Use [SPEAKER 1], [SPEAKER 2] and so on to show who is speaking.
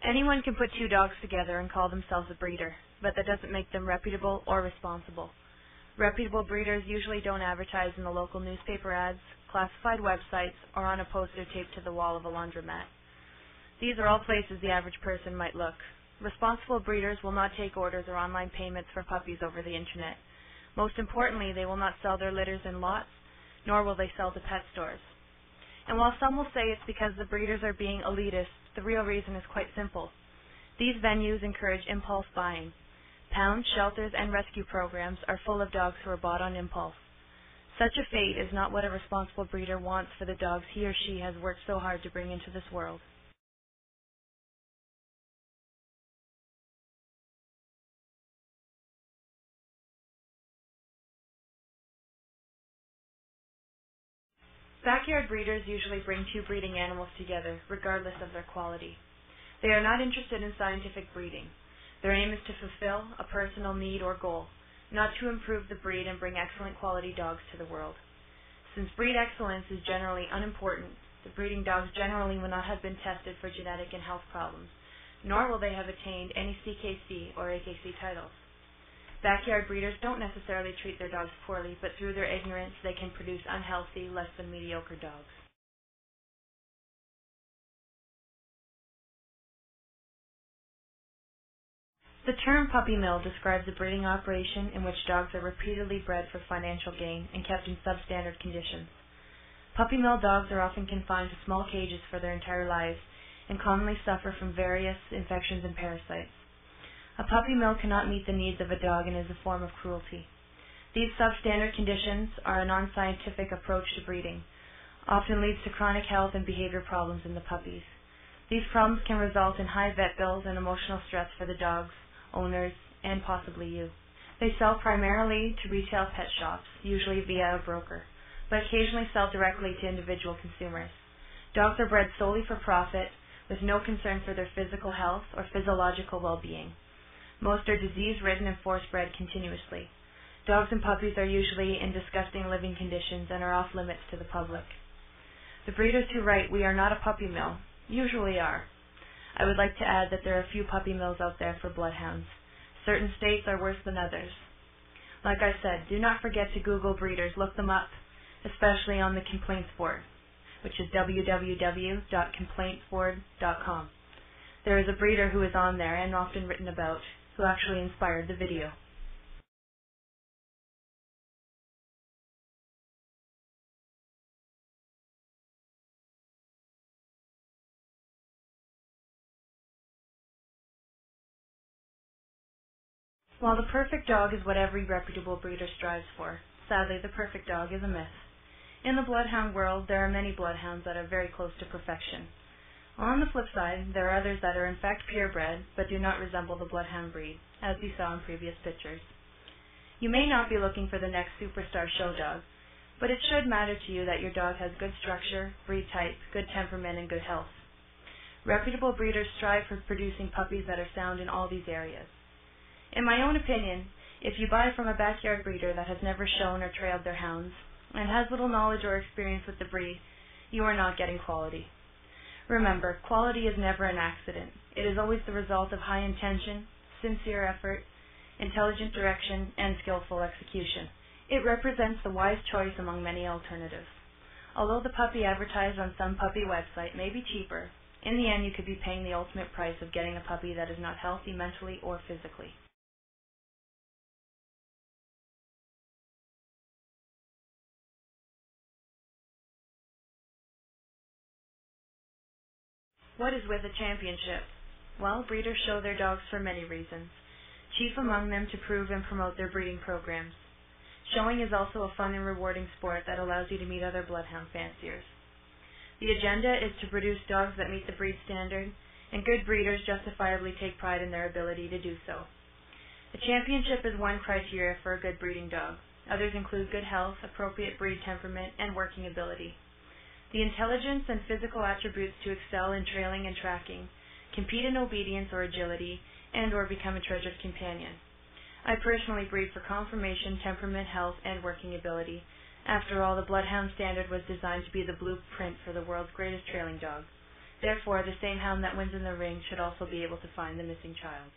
[SPEAKER 1] Anyone can put two dogs together and call themselves a breeder, but that doesn't make them reputable or responsible. Reputable breeders usually don't advertise in the local newspaper ads, classified websites, or on a poster taped to the wall of a laundromat. These are all places the average person might look. Responsible breeders will not take orders or online payments for puppies over the internet. Most importantly, they will not sell their litters in lots, nor will they sell to pet stores. And while some will say it's because the breeders are being elitist, the real reason is quite simple. These venues encourage impulse buying. Pound, shelters, and rescue programs are full of dogs who are bought on impulse. Such a fate is not what a responsible breeder wants for the dogs he or she has worked so hard to bring into this world. Backyard breeders usually bring two breeding animals together, regardless of their quality. They are not interested in scientific breeding. Their aim is to fulfill a personal need or goal, not to improve the breed and bring excellent quality dogs to the world. Since breed excellence is generally unimportant, the breeding dogs generally will not have been tested for genetic and health problems, nor will they have attained any CKC or AKC titles. Backyard breeders don't necessarily treat their dogs poorly, but through their ignorance they can produce unhealthy, less than mediocre dogs. The term puppy mill describes a breeding operation in which dogs are repeatedly bred for financial gain and kept in substandard conditions. Puppy mill dogs are often confined to small cages for their entire lives and commonly suffer from various infections and parasites. A puppy mill cannot meet the needs of a dog and is a form of cruelty. These substandard conditions are a non-scientific approach to breeding, often leads to chronic health and behavior problems in the puppies. These problems can result in high vet bills and emotional stress for the dogs, owners, and possibly you. They sell primarily to retail pet shops, usually via a broker, but occasionally sell directly to individual consumers. Dogs are bred solely for profit, with no concern for their physical health or physiological well-being. Most are disease-ridden and force-bred continuously. Dogs and puppies are usually in disgusting living conditions and are off limits to the public. The breeders who write, "We are not a puppy mill," usually are. I would like to add that there are a few puppy mills out there for bloodhounds. Certain states are worse than others. Like I said, do not forget to Google breeders. Look them up, especially on the complaints board, which is www.complaintsboard.com. There is a breeder who is on there and often written about, who actually inspired the video. While the perfect dog is what every reputable breeder strives for, sadly the perfect dog is a myth. In the bloodhound world, there are many bloodhounds that are very close to perfection. On the flip side, there are others that are in fact purebred, but do not resemble the bloodhound breed, as you saw in previous pictures. You may not be looking for the next superstar show dog, but it should matter to you that your dog has good structure, breed type, good temperament, and good health. Reputable breeders strive for producing puppies that are sound in all these areas. In my own opinion, if you buy from a backyard breeder that has never shown or trailed their hounds, and has little knowledge or experience with the breed, you are not getting quality. Remember, quality is never an accident. It is always the result of high intention, sincere effort, intelligent direction, and skillful execution. It represents the wise choice among many alternatives. Although the puppy advertised on some puppy website may be cheaper, in the end you could be paying the ultimate price of getting a puppy that is not healthy mentally or physically. What is with a championship? Well, breeders show their dogs for many reasons, chief among them to prove and promote their breeding programs. Showing is also a fun and rewarding sport that allows you to meet other bloodhound fanciers. The agenda is to produce dogs that meet the breed standard, and good breeders justifiably take pride in their ability to do so. A championship is one criteria for a good breeding dog. Others include good health, appropriate breed temperament, and working ability. The intelligence and physical attributes to excel in trailing and tracking, compete in obedience or agility, and or become a treasured companion. I personally breed for conformation, temperament, health, and working ability. After all, the bloodhound standard was designed to be the blueprint for the world's greatest trailing dog. Therefore, the same hound that wins in the ring should also be able to find the missing child.